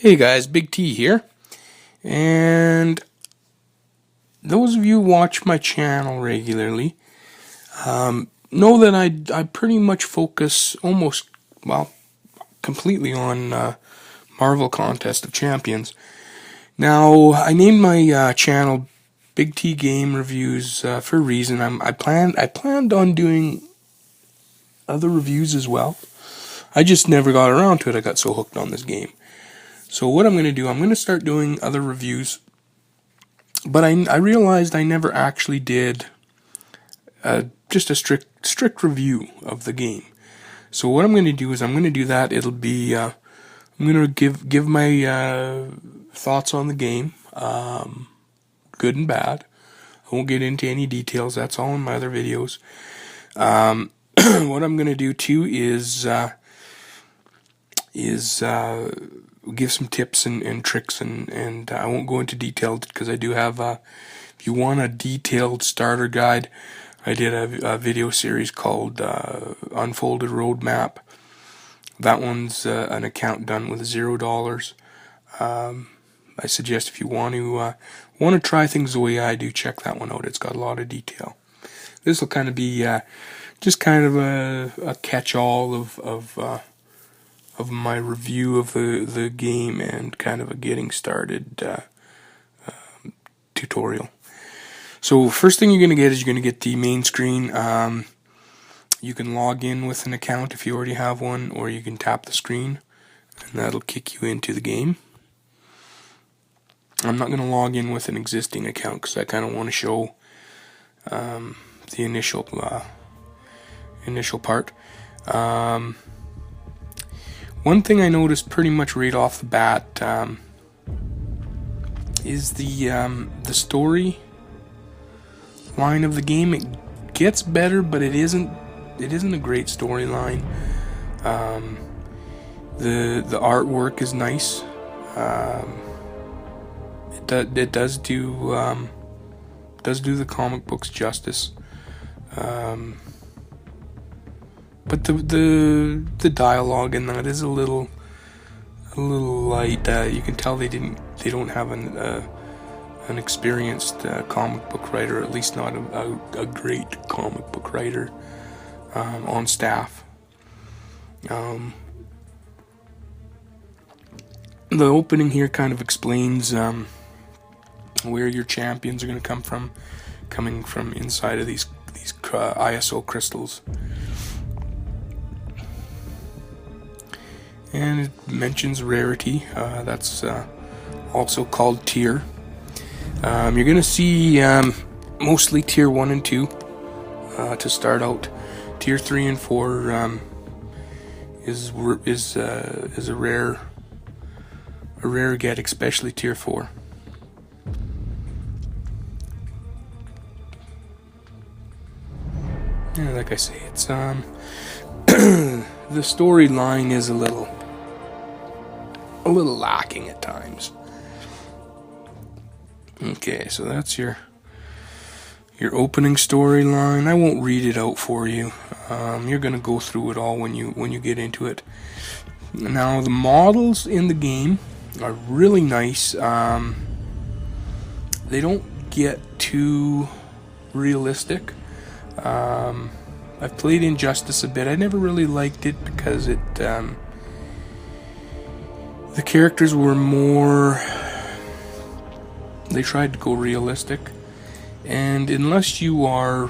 Hey guys, Big T here, and those of you who watch my channel regularly know that I pretty much focus almost, well, completely on Marvel Contest of Champions. Now, I named my channel Big T Game Reviews for a reason. I planned on doing other reviews as well. I just never got around to it. I got so hooked on this game. So what I'm going to do, I'm going to start doing other reviews, but I realized I never actually did just a strict review of the game. So what I'm going to do is I'm going to do that. It'll be I'm going to give my thoughts on the game, good and bad. I won't get into any details. That's all in my other videos. What I'm going to do too is give some tips and tricks, and I won't go into detail because I do have if you want a detailed starter guide, I did a video series called Unfolded Roadmap. That one's an account done with $0. I suggest if you want to try things the way I do, check that one out. It's got a lot of detail. This will kind of be just kind of a catch-all of my review of the game and kind of a getting started tutorial. So first thing you're going to get is you're going to get the main screen. You can log in with an account if you already have one, or you can tap the screen and that'll kick you into the game. I'm not going to log in with an existing account because I kind of want to show the initial part. One thing I noticed pretty much right off the bat is the story line of the game. It gets better, but it isn't a great storyline. The artwork is nice. It does do the comic books justice. But the dialogue in that is a little light. You can tell they don't have an experienced comic book writer, at least not a great comic book writer on staff. The opening here kind of explains where your champions are going to come from, coming from inside of these ISO crystals. And it mentions rarity. That's also called tier. You're going to see mostly tier 1 and 2 to start out. Tier 3 and 4 is a rare get, especially tier 4. Yeah, like I say, it's the storyline is a little lacking at times. Okay, so that's your opening storyline. I won't read it out for you. You're gonna go through it all when you get into it. Now the models in the game are really nice. They don't get too realistic. I've played Injustice a bit. I never really liked it because the characters were more, they tried to go realistic, and unless you are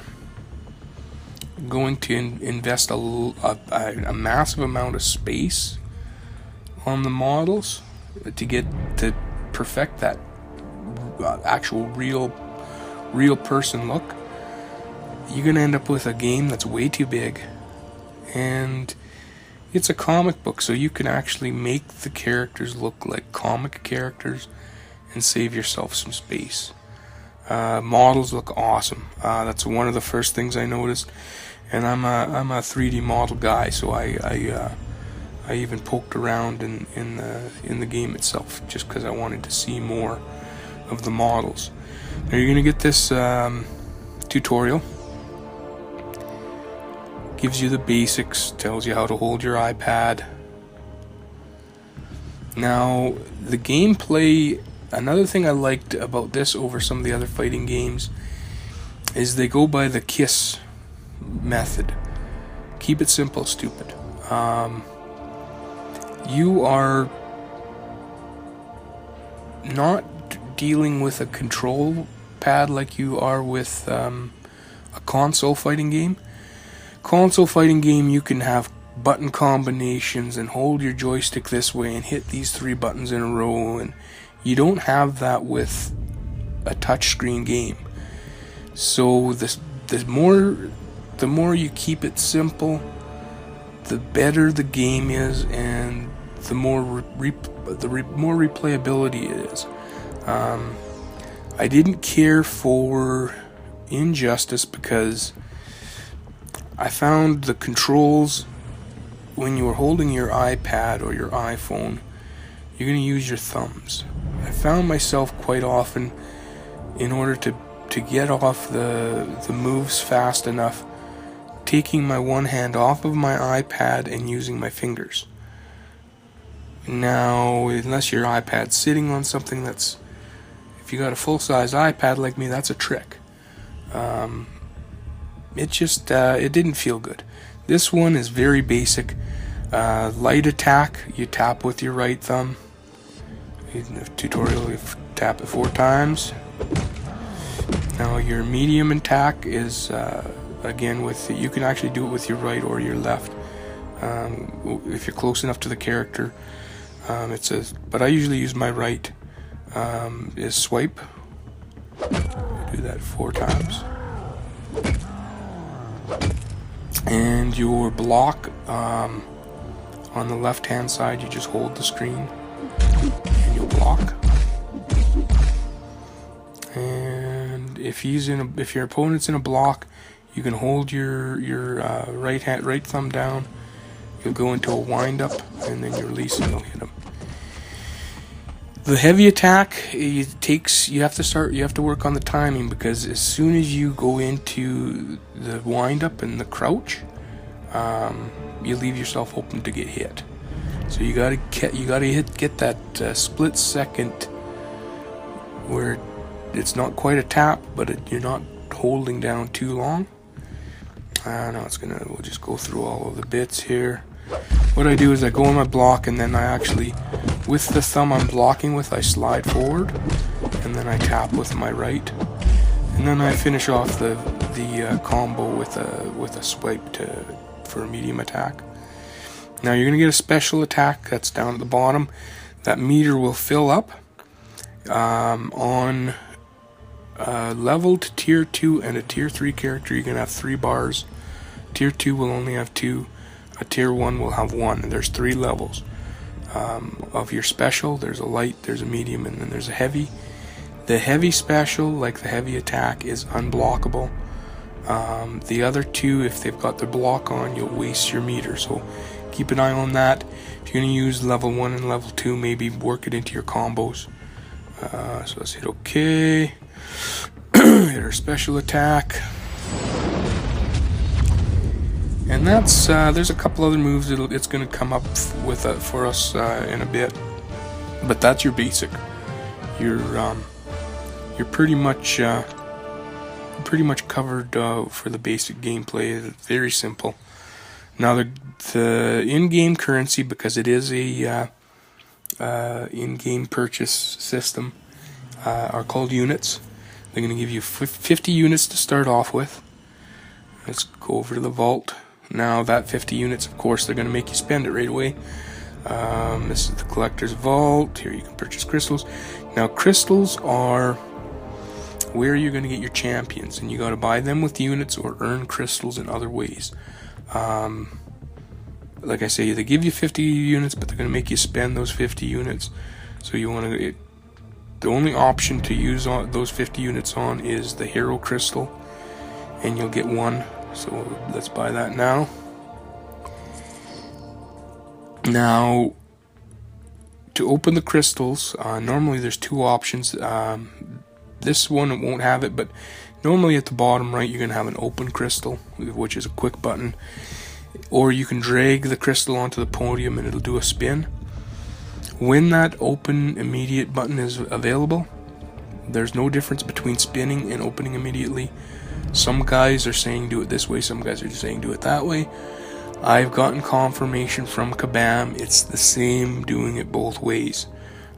going to invest a massive amount of space on the models to perfect that actual real person look, you're going to end up with a game that's way too big. And it's a comic book, so you can actually make the characters look like comic characters and save yourself some space. Models look awesome. That's one of the first things I noticed. And I'm a 3D model guy, so I even poked around in the game itself just because I wanted to see more of the models. Now you're going to get this tutorial. Gives you the basics, tells you how to hold your iPad. Now, the gameplay, another thing I liked about this over some of the other fighting games is they go by the KISS method. Keep it simple, stupid. You are not dealing with a control pad like you are with a console fighting game. Console fighting game, you can have button combinations and hold your joystick this way and hit these 3 buttons in a row, and you don't have that with a touchscreen game. So the more you keep it simple, the better the game is, and the more more replayability it is. I didn't care for Injustice because I found the controls, when you were holding your iPad or your iPhone, you're going to use your thumbs. I found myself quite often, in order to get off the moves fast enough, taking my one hand off of my iPad and using my fingers. Now, unless your iPad's sitting on something that's, if you got a full-size iPad like me, that's a trick. It didn't feel good. This one is very basic. Light attack, you tap with your right thumb. In the tutorial, you tap it 4 times. Now your medium attack is again you can actually do it with your right or your left, if you're close enough to the character. It says, but I usually use my right. Is swipe. Do that 4 times. And your block, on the left hand side, you just hold the screen and you'll block. And if your opponent's in a block, you can hold your right thumb down. You'll go into a wind up, and then you release and you'll hit him. The heavy attack, you have to work on the timing, because as soon as you go into the wind up and the crouch, you leave yourself open to get hit. So you gotta get that split second where it's not quite a tap, but you're not holding down too long. Now we'll just go through all of the bits here. What I do is I go on my block, and then I actually, with the thumb I'm blocking with, I slide forward, and then I tap with my right, and then I finish off the combo with a swipe for a medium attack. Now you're gonna get a special attack that's down at the bottom. That meter will fill up on leveled tier 2 and a tier 3 character. You're gonna have 3 bars. Tier 2 will only have 2. A tier 1 will have 1. There's 3 levels of your special. There's a light, there's a medium, and then there's a heavy. The heavy special, like the heavy attack, is unblockable. The other 2, if they've got their block on, you'll waste your meter. So keep an eye on that. If you're going to use level 1 and level 2, maybe work it into your combos. So let's hit OK. Hit our special attack. And that's there's a couple other moves it's going to come up with for us in a bit, but that's your basic. You're pretty much covered for the basic gameplay. Very simple. Now the in-game currency, because it is a in-game purchase system, are called units. They're going to give you 50 units to start off with. Let's go over to the vault. Now that 50 units, of course, they're going to make you spend it right away. This is the collector's vault. Here you can purchase crystals. Now crystals are where you're going to get your champions, and you got to buy them with units or earn crystals in other ways. Like I say, they give you 50 units, but they're going to make you spend those 50 units. So you want to. The only option to use those 50 units on is the hero crystal, and you'll get 1. So let's buy that now. Now, to open the crystals, normally there's 2 options. This one won't have it, but normally at the bottom right you're going to have an open crystal, which is a quick button. Or you can drag the crystal onto the podium and it'll do a spin. When that open immediate button is available, there's no difference between spinning and opening immediately. Some guys are saying do it this way, some guys are saying do it that way. I've gotten confirmation from Kabam it's the same doing it both ways.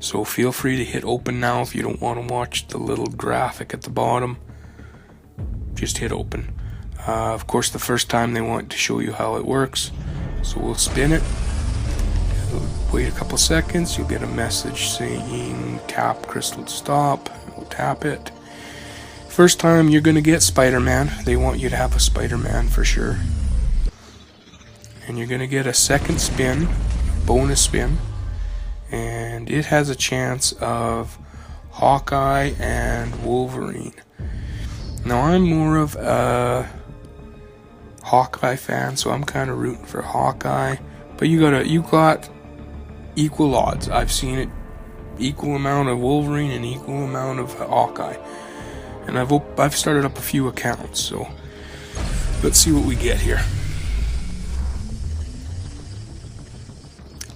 So feel free to hit open now if you don't want to watch the little graphic at the bottom. Just hit open. Of course, the first time they want to show you how it works, so we'll spin it. Wait a couple seconds, you'll get a message saying tap crystal to stop. We'll tap it. First time you're going to get Spider-Man. They want you to have a Spider-Man for sure. And you're going to get a second spin, bonus spin, and it has a chance of Hawkeye and Wolverine. Now I'm more of a Hawkeye fan, so I'm kind of rooting for Hawkeye. But you got equal odds. I've seen it equal amount of Wolverine and equal amount of Hawkeye. And I've started up a few accounts, so let's see what we get here.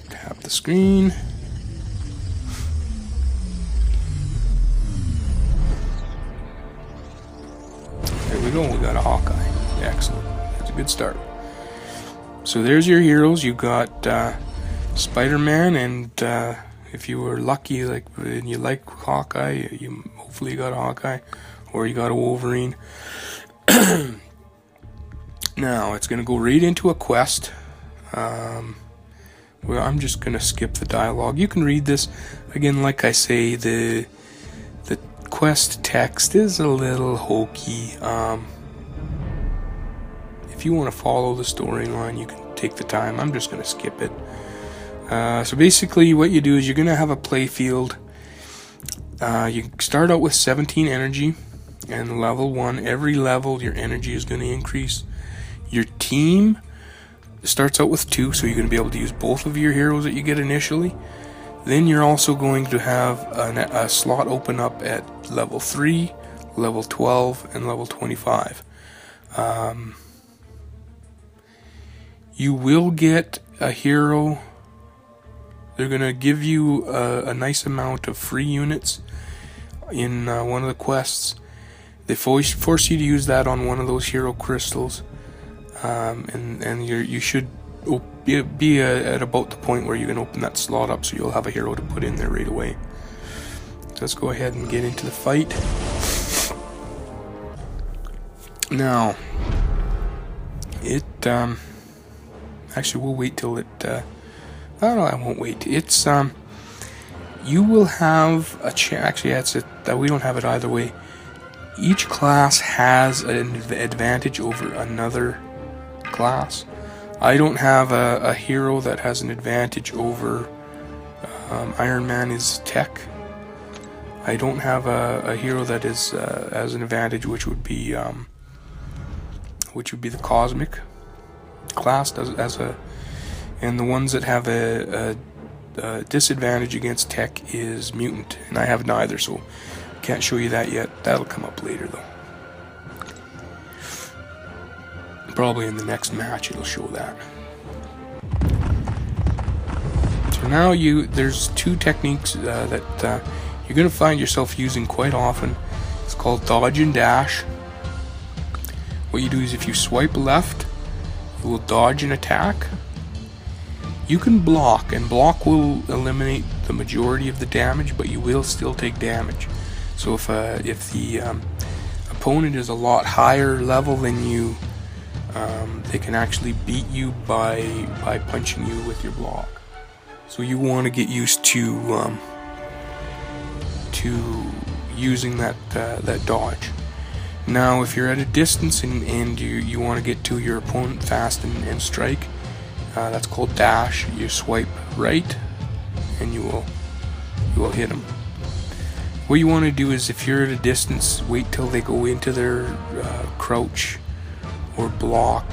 Tap the screen. There we go, we got a Hawkeye. Excellent. That's a good start. So there's your heroes. You got Spider-Man, and if you were lucky, like and you like Hawkeye, you hopefully got a Hawkeye, or you got a Wolverine. Now it's going to go right into a quest. Well, I'm just going to skip the dialogue. You can read this again. Like I say, the quest text is a little hokey. If you want to follow the storyline, you can take the time. I'm just going to skip it. So basically what you do is you're going to have a play field. You start out with 17 energy, and level 1, every level your energy is going to increase. Your team starts out with 2, so you're going to be able to use both of your heroes that you get initially. Then you're also going to have a slot open up at level 3, level 12, and level 25. You will get a hero. They're going to give you a nice amount of free units in one of the quests. They force you to use that on one of those hero crystals. And you should be at about the point where you can open that slot up, so you'll have a hero to put in there right away. So let's go ahead and get into the fight. Now, actually we'll wait till it, oh no, I won't wait. It's, you will have a chance, actually we don't have it either way. Each class has an advantage over another class. I don't have a hero that has an advantage over Iron Man is tech. I don't have a hero that is has an advantage, which would be the cosmic class and the ones that have a disadvantage against tech is mutant, and I have neither, so can't show you that yet. That'll come up later though. Probably in the next match it'll show that. So now there's 2 techniques that you're going to find yourself using quite often. It's called dodge and dash. What you do is if you swipe left, you will dodge an attack. You can block, and block will eliminate the majority of the damage, but you will still take damage. So if the opponent is a lot higher level than you, they can actually beat you by punching you with your block. So you want to get used to using that dodge. Now, if you're at a distance and you want to get to your opponent fast and strike, that's called dash. You swipe right, and you will hit them. What you want to do is, if you're at a distance, wait till they go into their crouch or block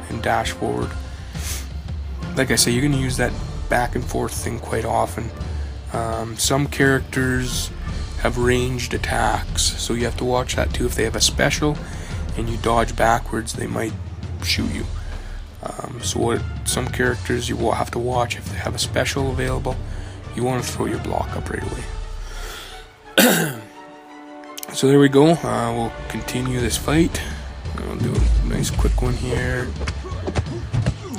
and dash forward. Like I say, you're going to use that back and forth thing quite often. Some characters have ranged attacks, so you have to watch that too. If they have a special and you dodge backwards, they might shoot you. So some characters you will have to watch if they have a special available. You want to throw your block up right away. So there we go. We'll continue this fight. I'll do a nice quick one here.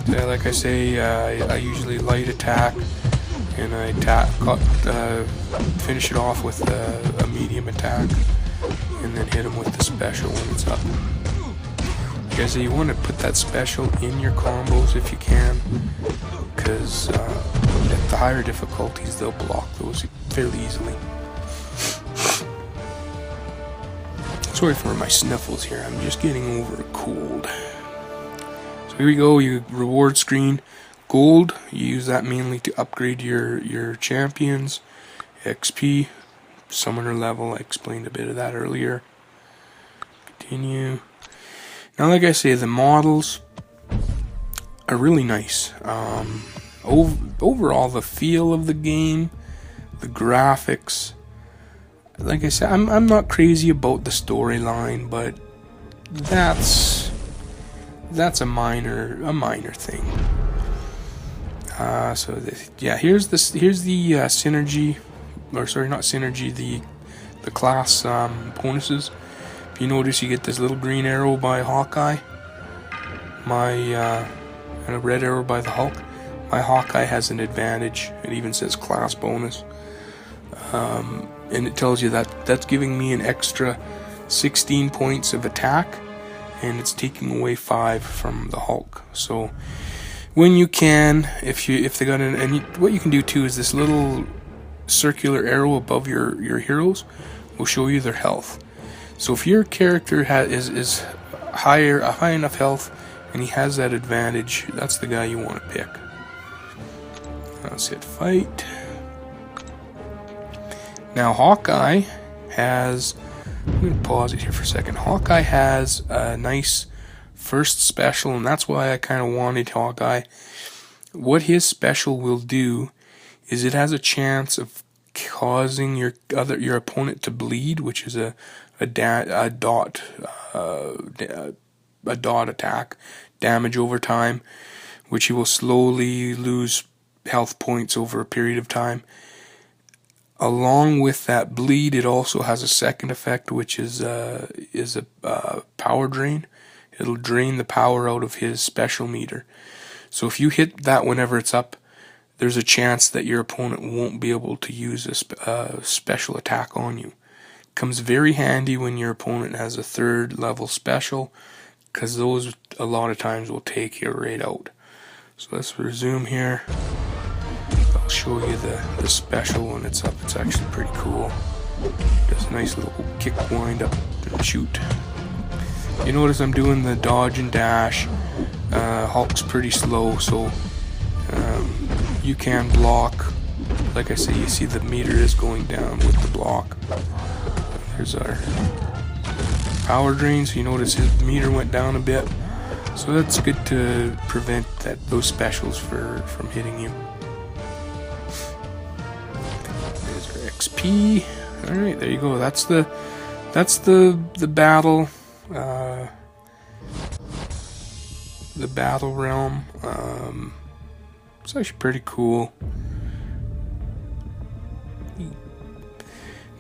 Like I say, I usually light attack, and I finish it off with a medium attack, and then hit him with the special when it's up. Guys, you want to put that special in your combos if you can, because at the higher difficulties they'll block those fairly easily. Sorry for my sniffles here, I'm just getting over a cold. So here we go, your reward screen. Gold, you use that mainly to upgrade your champions. XP, summoner level, I explained a bit of that earlier. Continue. Now, like I say, the models are really nice. Overall, the feel of the game, the graphics. Like I said, I'm not crazy about the storyline, but that's a minor thing. Here's the synergy, or sorry, not synergy. The class bonuses. If you notice, you get this little green arrow by Hawkeye, and a red arrow by the Hulk. My Hawkeye has an advantage. It even says class bonus. And it tells you that that's giving me an extra 16 points of attack, and it's taking away 5 from the Hulk. So when you can, if they got what you can do too is this little circular arrow above your heroes will show you their health. So if your character is high enough health and he has that advantage, that's the guy you want to pick. Let's hit fight. Now Hawkeye has, I'm going to pause it here for a second. Hawkeye has a nice first special, and that's why I kind of wanted Hawkeye. What his special will do is it has a chance of causing your opponent to bleed, which is a dot attack, damage over time, which he will slowly lose health points over a period of time. Along with that bleed, it also has a second effect, which is a power drain. It'll drain the power out of his special meter. So if you hit that whenever it's up, there's a chance that your opponent won't be able to use a special attack on you. Comes very handy when your opponent has a 3rd level special, because those a lot of times will take you right out. So let's resume here. I'll show you the special when it's up. It's actually pretty cool. Does a nice little kick wind up and shoot. You notice I'm doing the dodge and dash. Hulk's pretty slow, so you can block. Like I say, you see the meter is going down with the block. There's our power drain, so you notice his meter went down a bit. So that's good to prevent those specials from hitting you. There's our XP. Alright, there you go. That's the battle. The battle realm. It's actually pretty cool.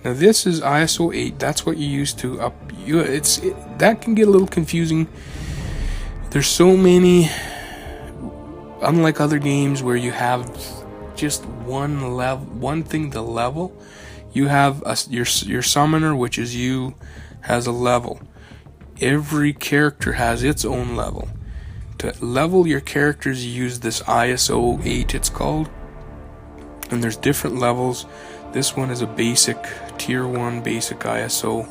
Now this is ISO 8. That's what you use to up. That can get a little confusing. There's so many. Unlike other games where you have just one thing to level, you have your summoner, which is you, has a level. Every character has its own level. To level your characters, you use this ISO 8, it's called. And there's different levels. This one is a basic, tier 1 basic ISO.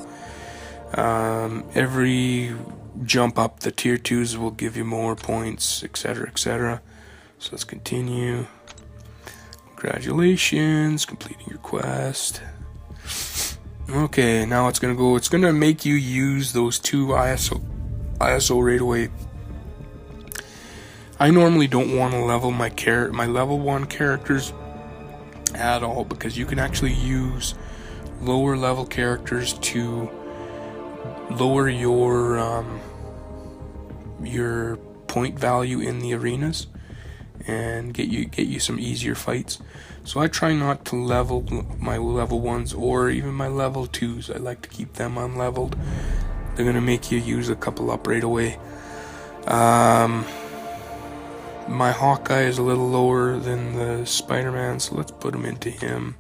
Every jump up, the tier 2s will give you more points, etc., etc. So let's continue. Congratulations, completing your quest. Okay, now it's gonna make you use those 2 ISO right away. I normally don't want to level my level 1 characters at all, because you can actually use lower level characters to lower your point value in the arenas. and get you some easier fights. So I try not to level my level 1s or even my level 2s. I like to keep them unleveled. They're gonna make you use a couple up right away. My Hawkeye is a little lower than the Spider-Man, so let's put him into him.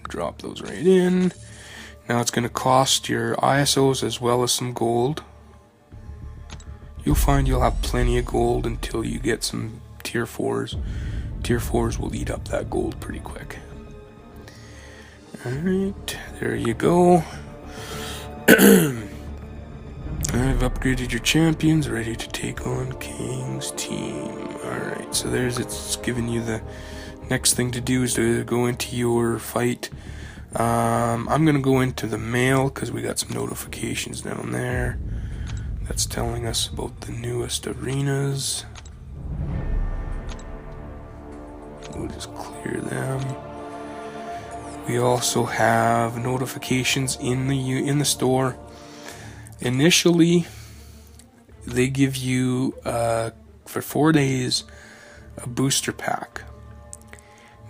Drop those right in. Now it's going to cost your ISOs as well as some gold. You'll find you'll have plenty of gold until you get some tier 4s. Tier 4s will eat up that gold pretty quick. Alright, there you go. I've upgraded your champions, ready to take on King's team. Alright, so it's giving you the next thing to do is to go into your fight. I'm going to go into the mail because we got some notifications down there. That's telling us about the newest arenas. We'll just clear them. We also have notifications in the store. Initially, they give you for 4 days a booster pack.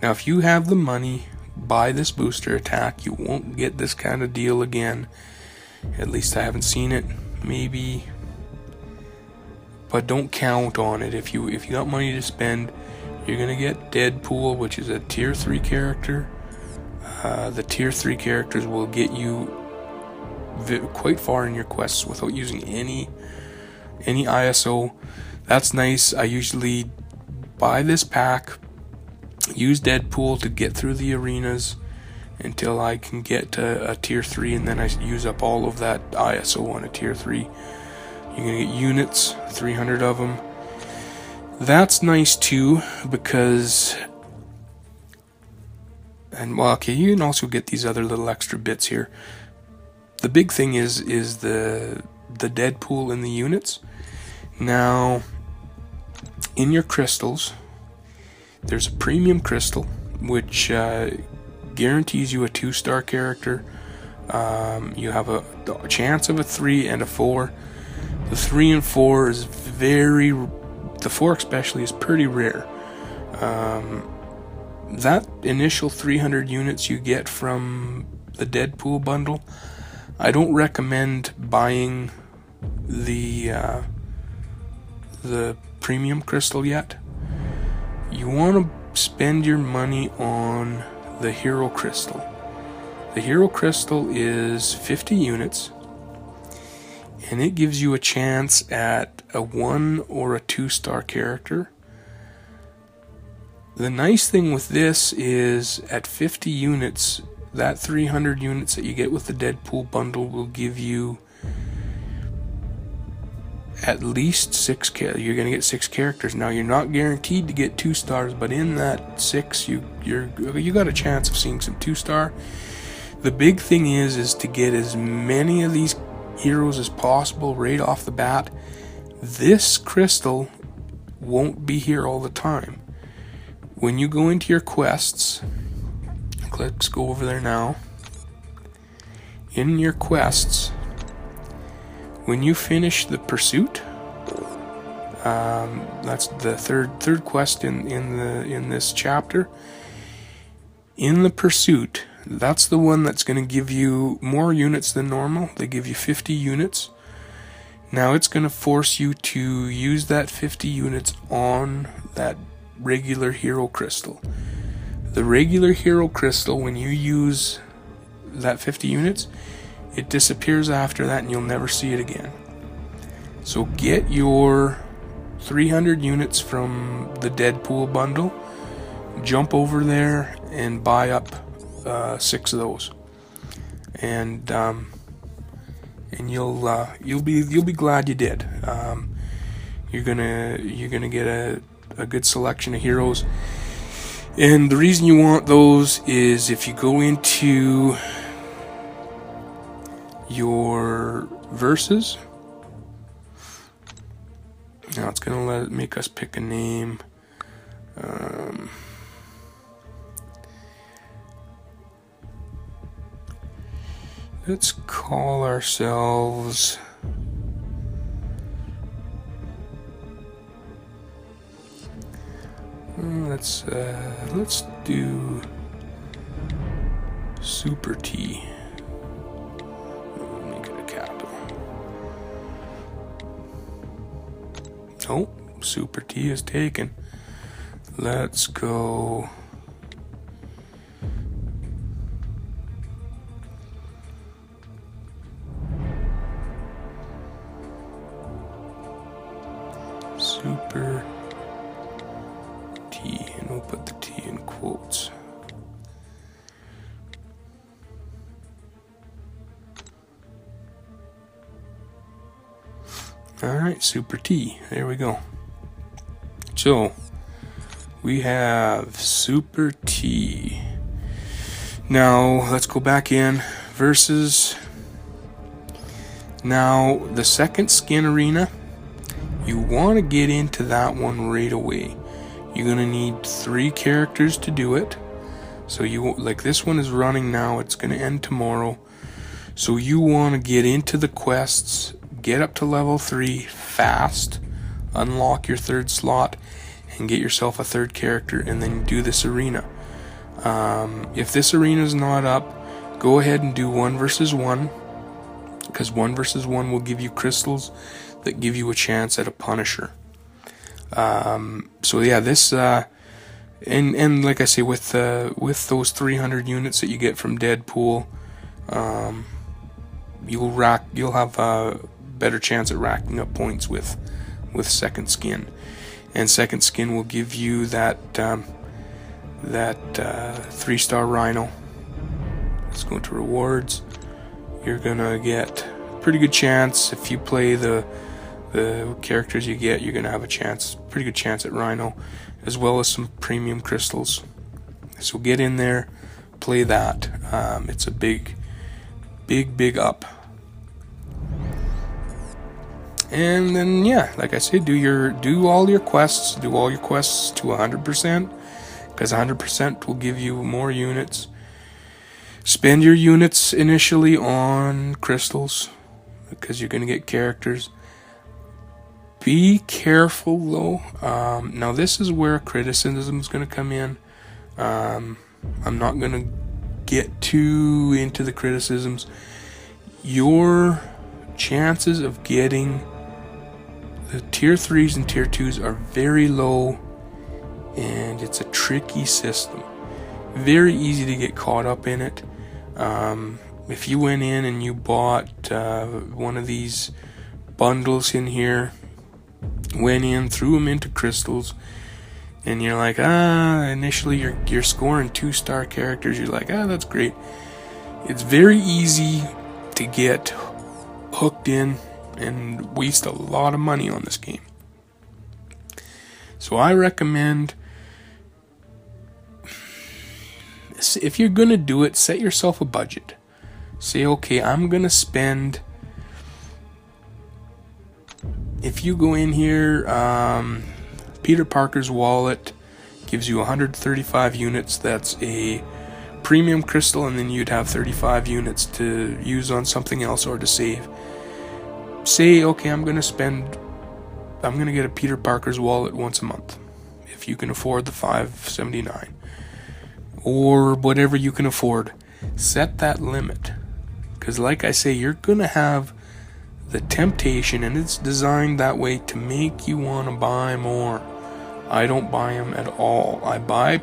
Now, if you have the money, buy this booster attack. You won't get this kind of deal again. At least I haven't seen it. Maybe, but don't count on it. If you got money to spend, you're gonna get Deadpool, which is a tier 3 character. The tier 3 characters will get you quite far in your quests without using any ISO. That's nice. I usually buy this pack, use Deadpool to get through the arenas until I can get to a tier 3, and then I use up all of that ISO on a tier 3. You're gonna get units, 300 of them. That's nice too, because, and well, okay, you can also get these other little extra bits here. The big thing is the Deadpool in the units. Now, in your crystals, there's a premium crystal, which guarantees you a 2-star character. You have a chance of a 3 and a 4. The 3 and 4 is the 4 especially is pretty rare. That initial 300 units you get from the Deadpool bundle, I don't recommend buying the premium crystal yet. You want to spend your money on the Hero Crystal. The Hero Crystal is 50 units, and it gives you a chance at a 1 or a 2-star character. The nice thing with this is at 50 units, that 300 units that you get with the Deadpool bundle will give you at least 6 characters. You're going to get 6 characters. Now, you're not guaranteed to get 2 stars, but in that 6, you got a chance of seeing some 2-star. The big thing is to get as many of these heroes as possible right off the bat. This crystal won't be here all the time. When you go into your quests, let's go over there now. In your quests, when you finish the pursuit, that's the third quest in this chapter. In the pursuit, that's the one that's going to give you more units than normal. They give you 50 units. Now it's going to force you to use that 50 units on that regular hero crystal. The regular hero crystal, when you use that 50 units, it disappears after that and you'll never see it again. So get your 300 units from the Deadpool bundle, jump over there and buy up 6 of those, and you'll be glad you did. You're gonna get a good selection of heroes. And the reason you want those is if you go into your verses, now it's going to make us pick a name. Let's call ourselves let's do Super T. Make it a capital. Oh, Super T is taken. Let's go. Super T, and we'll put the T in quotes. Alright, Super T. There we go. So, we have Super T. Now, let's go back in. Versus. Now, the second skin arena, you want to get into that one right away. You're going to need 3 characters to do it. So, like this one is running now. It's going to end tomorrow. So, you want to get into the quests. Get up to level 3 fast, unlock your 3rd slot, and get yourself a 3rd character, and then do this arena. If this arena is not up, go ahead and do 1 versus 1, because 1 versus 1 will give you crystals that give you a chance at a Punisher. So yeah, this and like I say, with those 300 units that you get from Deadpool, you'll have a better chance at racking up points with second skin, and second skin will give you that 3-star Rhino. Let's go into rewards. You're gonna get a pretty good chance if you play the characters you get. You're gonna have pretty good chance at Rhino, as well as some premium crystals. So get in there, play that. It's a big up. And then yeah, like I said, do all your quests to 100%, because 100% will give you more units. Spend your units initially on crystals, because you're going to get characters. Be careful though. Now this is where criticism is going to come in. I'm not going to get too into the criticisms. Your chances of getting the tier 3s and tier 2s are very low, and it's a tricky system. Very easy to get caught up in it. If you went in and you bought one of these bundles in here, went in, threw them into crystals, and you're like, initially you're scoring 2-star characters, you're like, that's great. It's very easy to get hooked in and waste a lot of money on this game. So I recommend, if you're gonna do it, set yourself a budget. Say, okay, I'm gonna spend, if you go in here, Peter Parker's wallet gives you 135 units. That's a premium crystal, and then you'd have 35 units to use on something else or to save. Say, okay, I'm gonna get a Peter Parker's wallet once a month, if you can afford the $5.79 or whatever you can afford. Set that limit, because like I say, you're gonna have the temptation, and it's designed that way to make you want to buy more. I don't buy them at all. I buy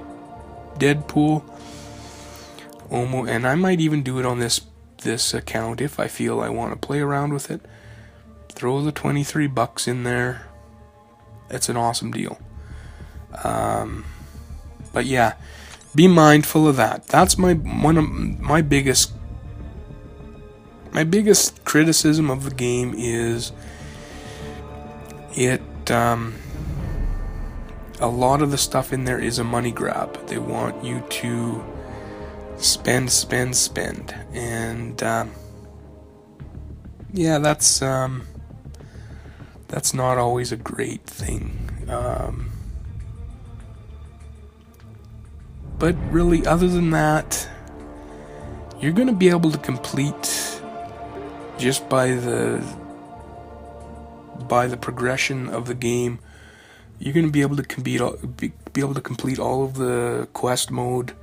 Deadpool, and I might even do it on this account if I feel I want to play around with it. Throw the $23 in there. It's an awesome deal. But yeah, be mindful of that. That's my biggest criticism of the game is it. A lot of the stuff in there is a money grab. They want you to spend, and yeah, that's not always a great thing. But really, other than that, you're going to be able to complete just by the progression of the game. You're going to be able to be able to complete all of the quest mode.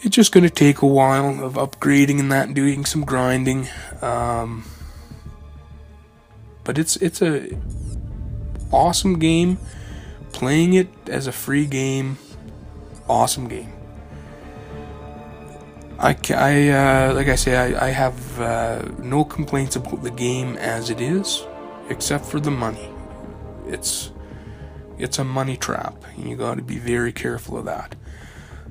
It's just going to take a while of upgrading and that, and doing some grinding. But it's a awesome game. Playing it as a free game, awesome game. Like I say, I have no complaints about the game as it is, except for the money. It's a money trap, and you got to be very careful of that.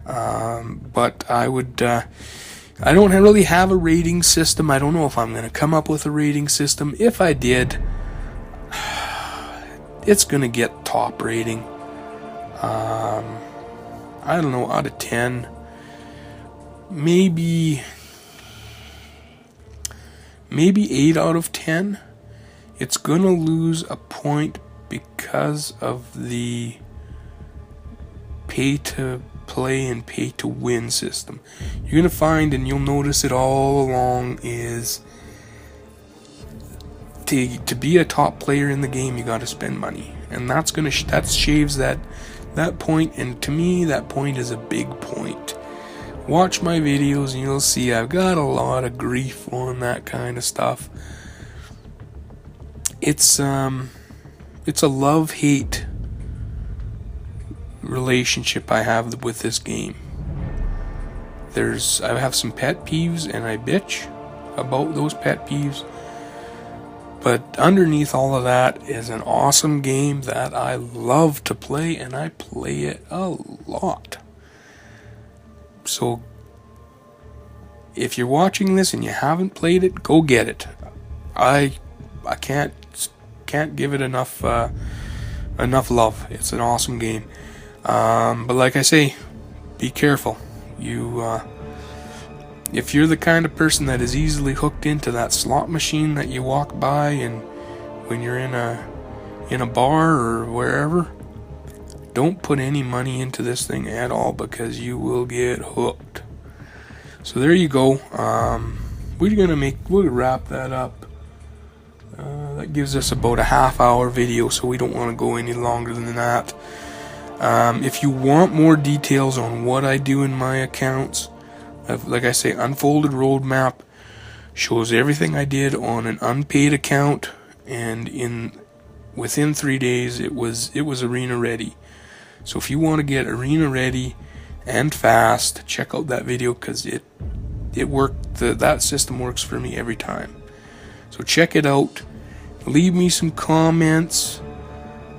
But I would. I don't really have a rating system. I don't know if I'm going to come up with a rating system. If I did, it's going to get top rating. I don't know, out of 10. Maybe 8 out of 10. It's going to lose a point because of the pay to play and pay to win system. You're going to find, and you'll notice it all along, is to be a top player in the game, you got to spend money, and that shaves that point. And to me, that point is a big point. Watch my videos and you'll see I've got a lot of grief on that kind of stuff. It's a love-hate relationship I have with this game. I have some pet peeves, and I bitch about those pet peeves. But underneath all of that is an awesome game that I love to play, and I play it a lot. So if you're watching this and you haven't played it, go get it. I can't give it enough love. It's an awesome game. But like I say, be careful. If you're the kind of person that is easily hooked into that slot machine that you walk by, and when you're in a bar or wherever, don't put any money into this thing at all, because you will get hooked. So there you go. We'll wrap that up. That gives us about a half-hour video, so we don't want to go any longer than that. If you want more details on what I do in my accounts, like I say, Unfolded Roadmap shows everything I did on an unpaid account, and within 3 days it was arena ready. So if you want to get arena ready and fast, check out that video, because it worked. That system works for me every time. So check it out. Leave me some comments.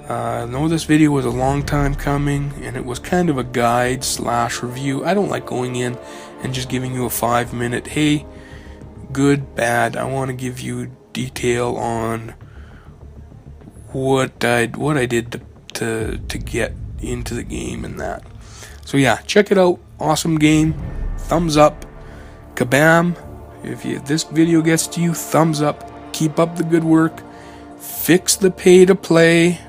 I know this video was a long time coming, and it was kind of a guide / review. I don't like going in and just giving you a 5-minute, hey, good, bad. I want to give you detail on what I did to get into the game and that. So yeah, check it out. Awesome game. Thumbs up. Kabam. If this video gets to you, thumbs up. Keep up the good work. Fix the pay to play.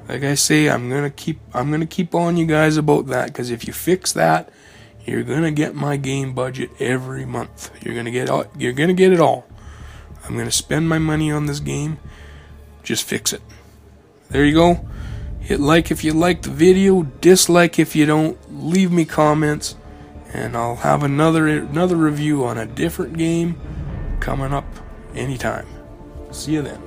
Like I say, I'm gonna keep on you guys about that, because if you fix that, you're gonna get my game budget every month. You're gonna get it all. I'm gonna spend my money on this game. Just fix it. There you go. Hit like if you like the video, dislike if you don't. Leave me comments, and I'll have another review on a different game coming up anytime. See you then.